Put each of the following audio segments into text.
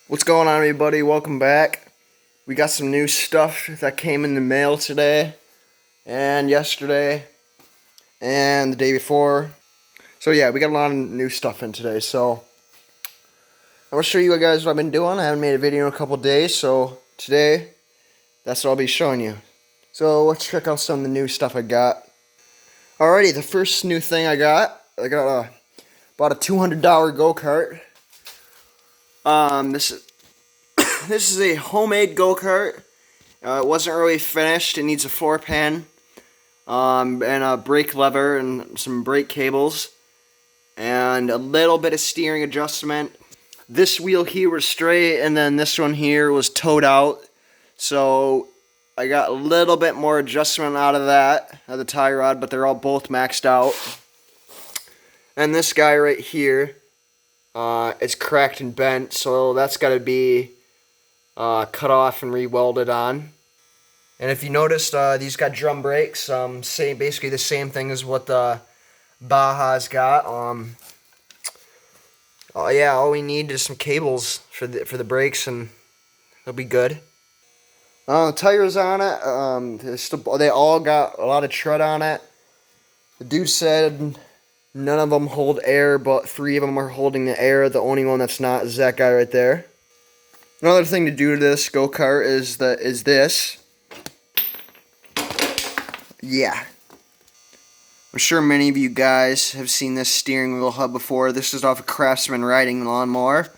What's going on, everybody? Welcome back. We got some new stuff that came in the mail today and yesterday and the day before. So yeah, we got a lot of new stuff in today. So I'm going to show you guys what I've been doing. I haven't made a video in a couple days, so today that's what I'll be showing you. So let's check out some of the new stuff I got. Alrighty, the first new thing I got bought a $200 Go Kart. This is a homemade Go Kart. It wasn't really finished. It needs a floor pan, and a brake lever and some brake cables, and a little bit of steering adjustment. This wheel here was straight, and then this one here was towed out. So I got a little bit more adjustment out of that, of the tie rod, but they're all both maxed out. And this guy right here is cracked and bent, so that's got to be cut off and re-welded on. And if you noticed, these got drum brakes, basically the same thing as what the Baja's got. Yeah, all we need is some cables for the brakes, and they'll be good. The tires on it, they all got a lot of tread on it. The dude said none of them hold air, but 3 of them are holding the air. The only one that's not is that guy right there. Another thing to do to this go-kart is this. Yeah. I'm sure many of you guys have seen this steering wheel hub before. This is off a Craftsman riding lawnmower.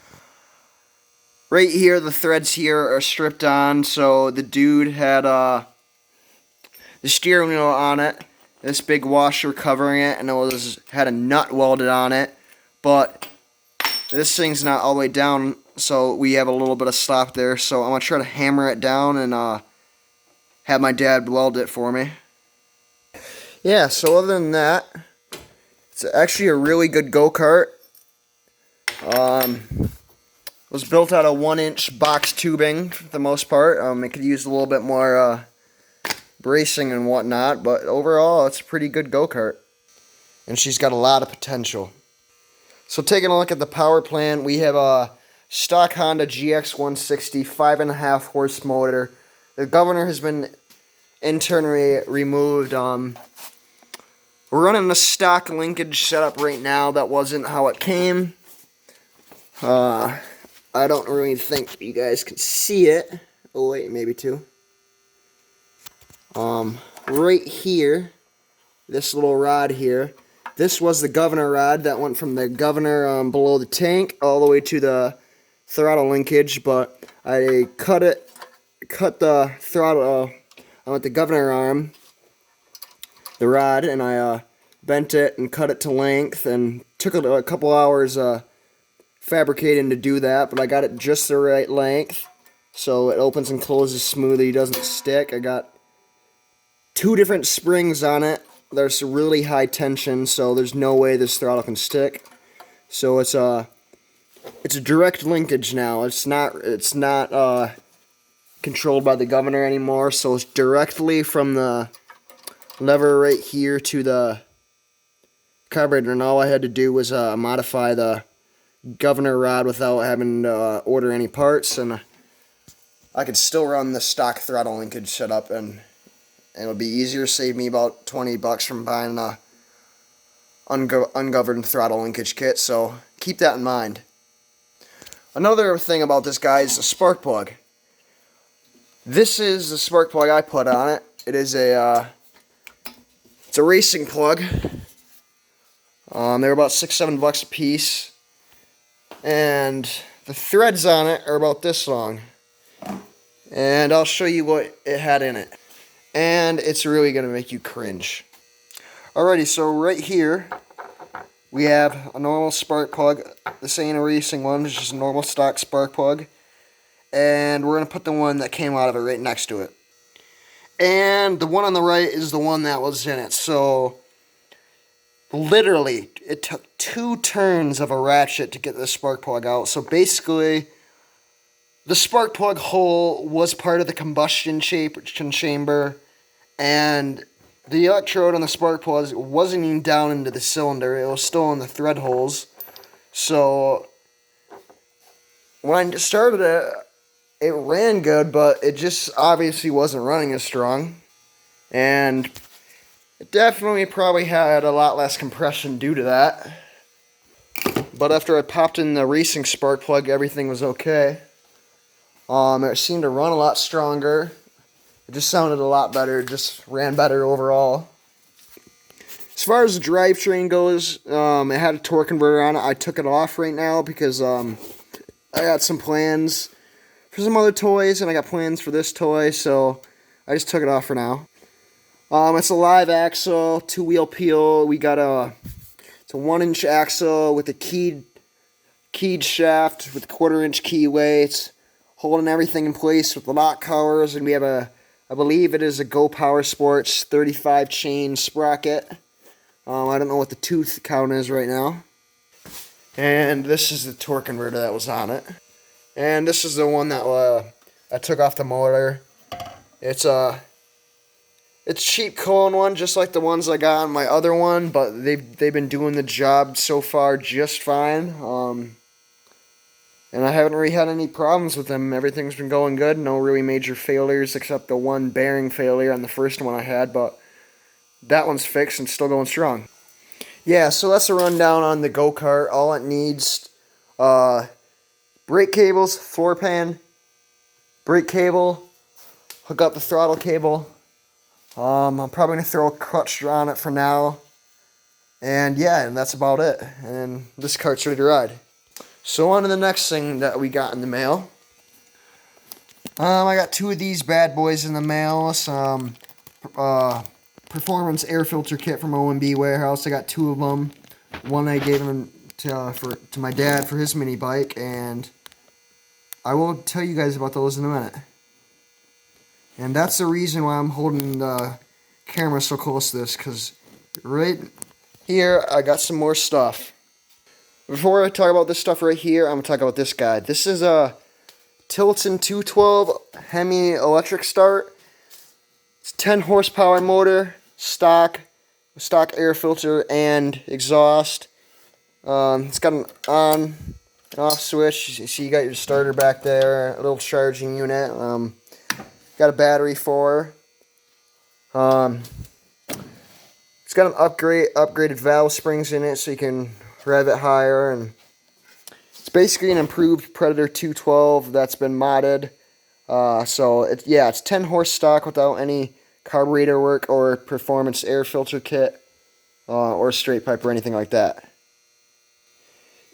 Right here, the threads here are stripped on, so the dude had the steering wheel on it, this big washer covering it, and it had a nut welded on it, but this thing's not all the way down, so we have a little bit of slop there. So I'm going to try to hammer it down and have my dad weld it for me. Yeah, so other than that, it's actually a really good go-kart. It was built out of 1-inch box tubing for the most part. It could use a little bit more bracing and whatnot, but overall it's a pretty good go-kart. And she's got a lot of potential. So taking a look at the power plant, we have a stock Honda GX160 5.5 horse motor. The governor has been internally removed. We're running the stock linkage setup right now. That wasn't how it came. I don't really think you guys can see it. Oh wait, maybe two. Right here, this little rod here. This was the governor rod that went from the governor below the tank all the way to the throttle linkage, but I cut the throttle with the governor arm, the rod, and I bent it and cut it to length, and took a couple hours fabricating to do that, but I got it just the right length so it opens and closes smoothly, doesn't stick. I got 2 different springs on it. There's really high tension, so there's no way this throttle can stick. So it's a direct linkage now. It's not controlled by the governor anymore, so it's directly from the lever right here to the carburetor, and all I had to do was modify the governor rod without having to order any parts, and I could still run the stock throttle linkage setup, and it would be easier, save me about $20 from buying a ungoverned throttle linkage kit, so keep that in mind. Another thing about this guy is the spark plug. This is the spark plug I put on it. It is it's a racing plug. They're about $6-7 a piece, and the threads on it are about this long. And I'll show you what it had in it. And it's really going to make you cringe. Alrighty, so right here we have a normal spark plug. This ain't a racing one, it's just a normal stock spark plug. And we're going to put the one that came out of it right next to it. And the one on the right is the one that was in it. So literally, it took 2 turns of a ratchet to get the spark plug out. So basically, the spark plug hole was part of the combustion chamber, and the electrode on the spark plug wasn't even down into the cylinder. It was still in the thread holes. So when I started it, it ran good, but it just obviously wasn't running as strong. And it definitely probably had a lot less compression due to that. But after I popped in the racing spark plug, everything was okay. It seemed to run a lot stronger. It just sounded a lot better. It just ran better overall. As far as the drivetrain goes, it had a torque converter on it. I took it off right now because I got some plans for some other toys, and I got plans for this toy, so I just took it off for now. It's a live axle, 2-wheel peel. We got it's a 1-inch axle with a keyed shaft with a 1/4-inch keyway. It's holding everything in place with the lock covers, and we have I believe it is a Go Power Sports 35 chain sprocket. I don't know what the tooth count is right now. And this is the torque converter that was on it. And this is the one that I took off the motor. It's cheap cone one, just like the ones I got on my other one, but they've been doing the job so far just fine. And I haven't really had any problems with them. Everything's been going good. No really major failures except the one bearing failure on the first one I had, but that one's fixed and still going strong. Yeah, so that's a rundown on the Go Kart. All it needs, brake cables, floor pan, brake cable, hook up the throttle cable. I'm probably going to throw a clutch on it for now. And yeah, and that's about it. And this kart's ready to ride. So on to the next thing that we got in the mail. I got 2 of these bad boys in the mail. Some performance air filter kit from OMB Warehouse. I got 2 of them. One I gave them to my dad for his mini bike, and I will tell you guys about those in a minute. And that's the reason why I'm holding the camera so close to this, because right here I got some more stuff. Before I talk about this stuff right here, I'm going to talk about this guy. This is a Tillotson 212 HEMI electric start. It's 10 horsepower motor, stock air filter and exhaust. It's got an on and off switch. You see you got your starter back there, a little charging unit. Got a battery for her. It's got an upgraded valve springs in it so you can rev it higher, and it's basically an improved Predator 212 that's been modded. So it's 10 horse stock without any carburetor work or performance air filter kit or straight pipe or anything like that.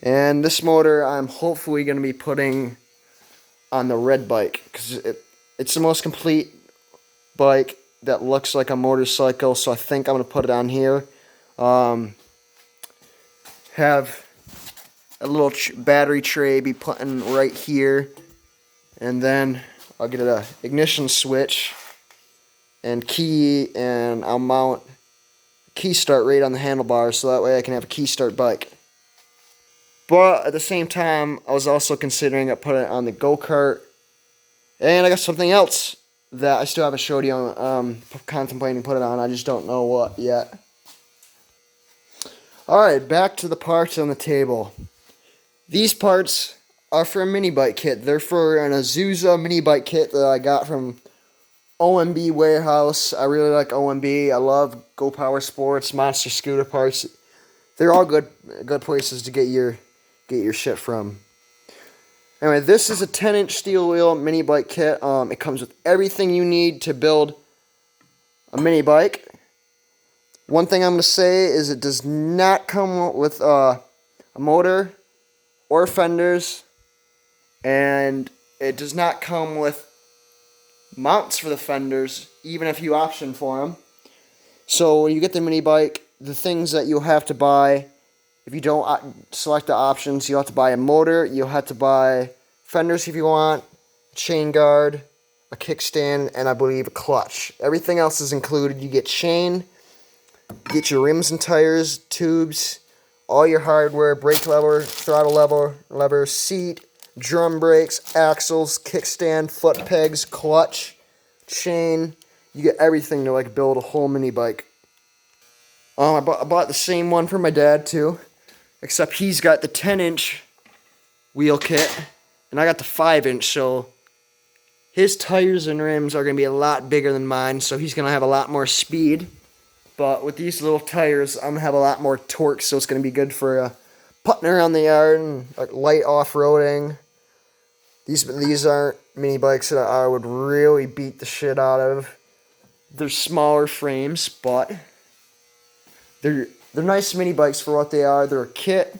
And this motor I'm hopefully going to be putting on the red bike because it's the most complete bike that looks like a motorcycle, so I think I'm going to put it on here. Have a little battery tray be putting right here, and then I'll get an ignition switch and key, and I'll mount key start right on the handlebars so that way I can have a key start bike. But at the same time, I was also considering putting it on the Go Kart, and I got something else that I still haven't showed you. Contemplating put it on. I just don't know what yet. Alright, back to the parts on the table. These parts are for a mini bike kit. They're for an Azusa mini bike kit that I got from OMB Warehouse. I really like OMB. I love Go Power Sports, Monster Scooter parts. They're all good places to get your shit from. Anyway, this is a 10-inch steel wheel mini bike kit. It comes with everything you need to build a mini bike. One thing I'm going to say is it does not come with a motor or fenders, and it does not come with mounts for the fenders, even if you option for them. So when you get the mini bike, the things that you'll have to buy, if you don't select the options, you'll have to buy a motor, you'll have to buy fenders if you want, a chain guard, a kickstand, and I believe a clutch. Everything else is included. You get chain, get your rims and tires, tubes, all your hardware, brake lever, throttle lever, seat, drum brakes, axles, kickstand, foot pegs, clutch, chain. You get everything to build a whole mini bike. I bought the same one for my dad too, except he's got the 10-inch wheel kit and I got the 5-inch, so his tires and rims are going to be a lot bigger than mine, so he's going to have a lot more speed. But with these little tires, I'm going to have a lot more torque, so it's going to be good for putting around the yard and light off-roading. These aren't mini bikes that I would really beat the shit out of. They're smaller frames, but they're nice mini bikes for what they are. They're a kit.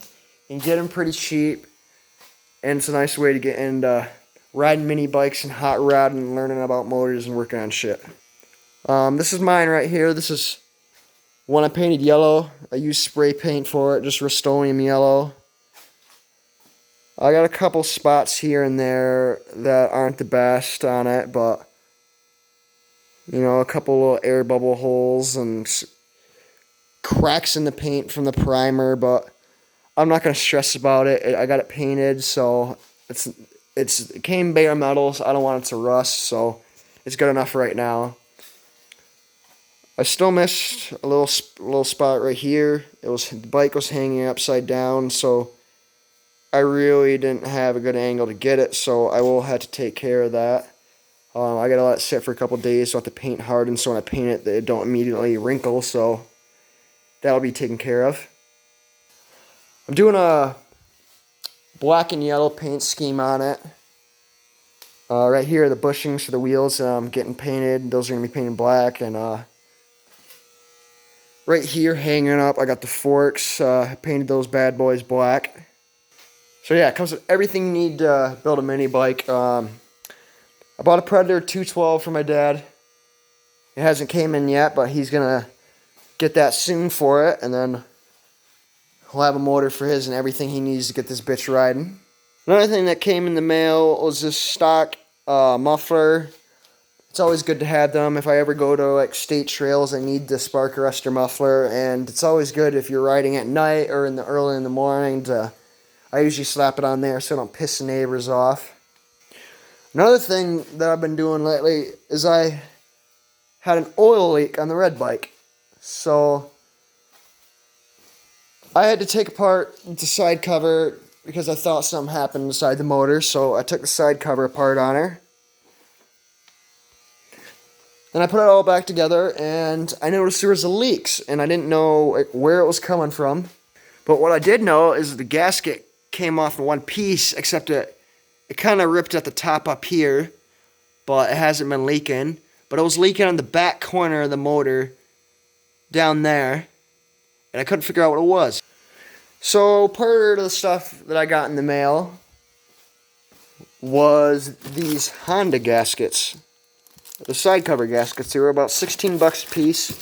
You can get them pretty cheap, and it's a nice way to get into riding mini bikes and hot rodding and learning about motors and working on shit. This is mine right here. This is one I painted yellow. I used spray paint for it, just Rust-Oleum yellow. I got a couple spots here and there that aren't the best on it, but you know, a couple little air bubble holes and cracks in the paint from the primer, but I'm not going to stress about it. I got it painted, so it came bare metal, so I don't want it to rust, so it's good enough right now. I still missed a little spot right here. The bike was hanging upside down, so I really didn't have a good angle to get it, so I will have to take care of that. I gotta let it sit for a couple days so I have to paint harden, so when I paint it, it don't immediately wrinkle, so that'll be taken care of. I'm doing a black and yellow paint scheme on it. Right here, the bushings for the wheels getting painted. Those are going to be painted black. And right here, hanging up, I got the forks. Painted those bad boys black. So yeah, it comes with everything you need to build a mini bike. I bought a Predator 212 for my dad. It hasn't came in yet, but he's going to get that soon for it. And then he'll have a motor for his and everything he needs to get this bitch riding. Another thing that came in the mail was this stock muffler. It's always good to have them. If I ever go to like state trails, I need the spark arrestor muffler, and it's always good if you're riding at night or early in the morning. I usually slap it on there so I don't piss the neighbors off. Another thing that I've been doing lately is I had an oil leak on the red bike, so I had to take apart the side cover because I thought something happened inside the motor, so I took the side cover apart on her. Then I put it all back together, and I noticed there was a leaks, and I didn't know where it was coming from. But what I did know is the gasket came off in one piece, except it kind of ripped at the top up here, but it hasn't been leaking. But it was leaking on the back corner of the motor down there, and I couldn't figure out what it was. So part of the stuff that I got in the mail was these Honda gaskets. The side cover gaskets. They were about 16 bucks a piece.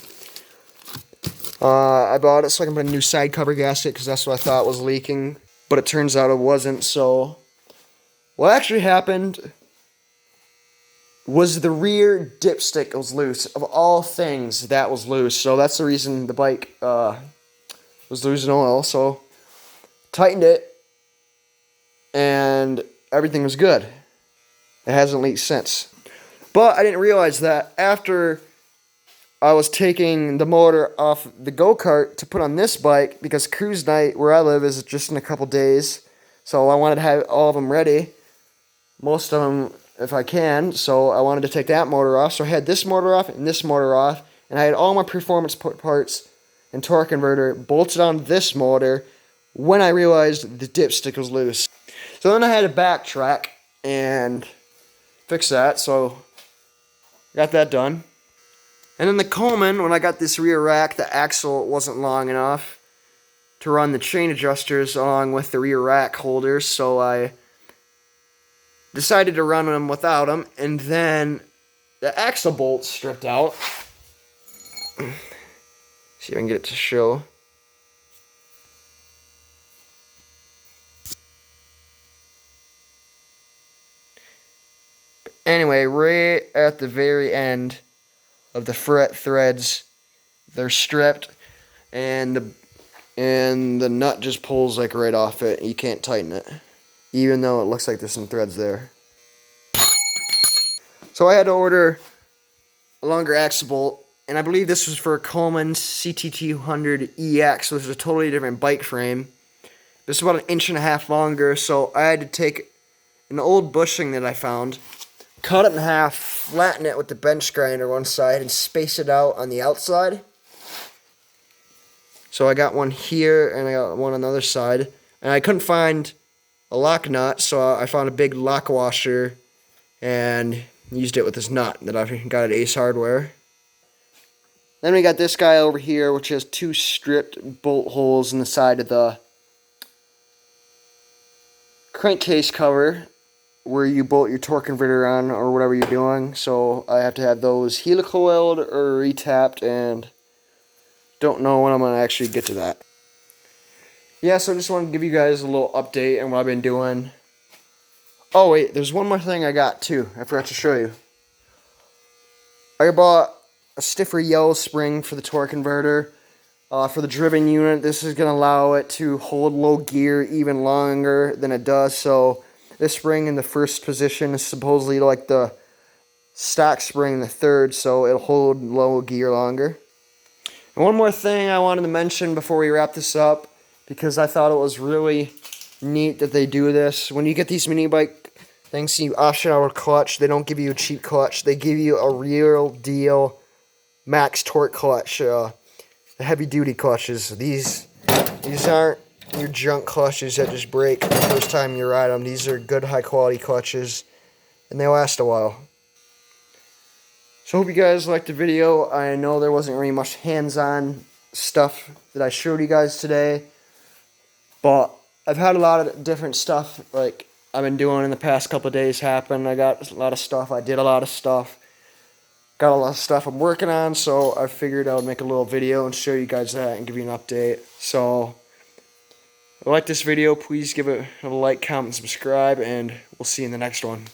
I bought it so I can put a new side cover gasket because that's what I thought was leaking. But it turns out it wasn't. So what actually happened was the rear dipstick was loose. Of all things, that was loose. So that's the reason the bike was losing oil. So tightened it, and everything was good. It hasn't leaked since. But I didn't realize that after I was taking the motor off the Go Kart to put on this bike, because cruise night where I live is just in a couple days, so I wanted to have all of them ready, most of them if I can, so I wanted to take that motor off. So I had this motor off and this motor off, and I had all my performance parts and torque converter bolted on this motor when I realized the dipstick was loose. So then I had to backtrack and fix that, so got that done. And then the Coleman, when I got this rear rack, the axle wasn't long enough to run the chain adjusters along with the rear rack holders, so I decided to run them without them, and then the axle bolts stripped out. See if I can get it to show. Anyway, right at the very end of the fret threads, they're stripped, and the nut just pulls like right off it. You can't tighten it, even though it looks like there's some threads there. So I had to order a longer axle bolt, and I believe this was for a Coleman CT200EX, which is a totally different bike frame. This is about 1.5 inches longer, so I had to take an old bushing that I found, cut it in half, flatten it with the bench grinder one side, and space it out on the outside. So I got one here, and I got one on the other side. And I couldn't find a lock nut, so I found a big lock washer and used it with this nut that I got at Ace Hardware. Then we got this guy over here, which has 2 stripped bolt holes in the side of the crankcase cover where you bolt your torque converter on or whatever you're doing. So I have to have those helicoiled or retapped, and don't know when I'm going to actually get to that. Yeah, so I just wanted to give you guys a little update on what I've been doing. Oh wait, there's one more thing I got too. I forgot to show you. I bought a stiffer yellow spring for the torque converter. For the driven unit, this is going to allow it to hold low gear even longer than it does. So this spring in the first position is supposedly like the stock spring in the third, so it'll hold low gear longer. And one more thing I wanted to mention before we wrap this up, because I thought it was really neat that they do this. When you get these mini bike things, you option out a clutch. They don't give you a cheap clutch. They give you a real deal max torque clutch. The heavy duty clutches. These aren't your junk clutches that just break the first time you ride them. These are good high quality clutches, and they last a while. So I hope you guys liked the video. I know there wasn't really much hands-on stuff that I showed you guys today, but I've had a lot of different stuff like I've been doing in the past couple of days happen. I got a lot of stuff. I did a lot of stuff. Got a lot of stuff I'm working on, so I figured I would make a little video and show you guys that and give you an update. So if you like this video, please give it a like, comment, and subscribe, and we'll see you in the next one.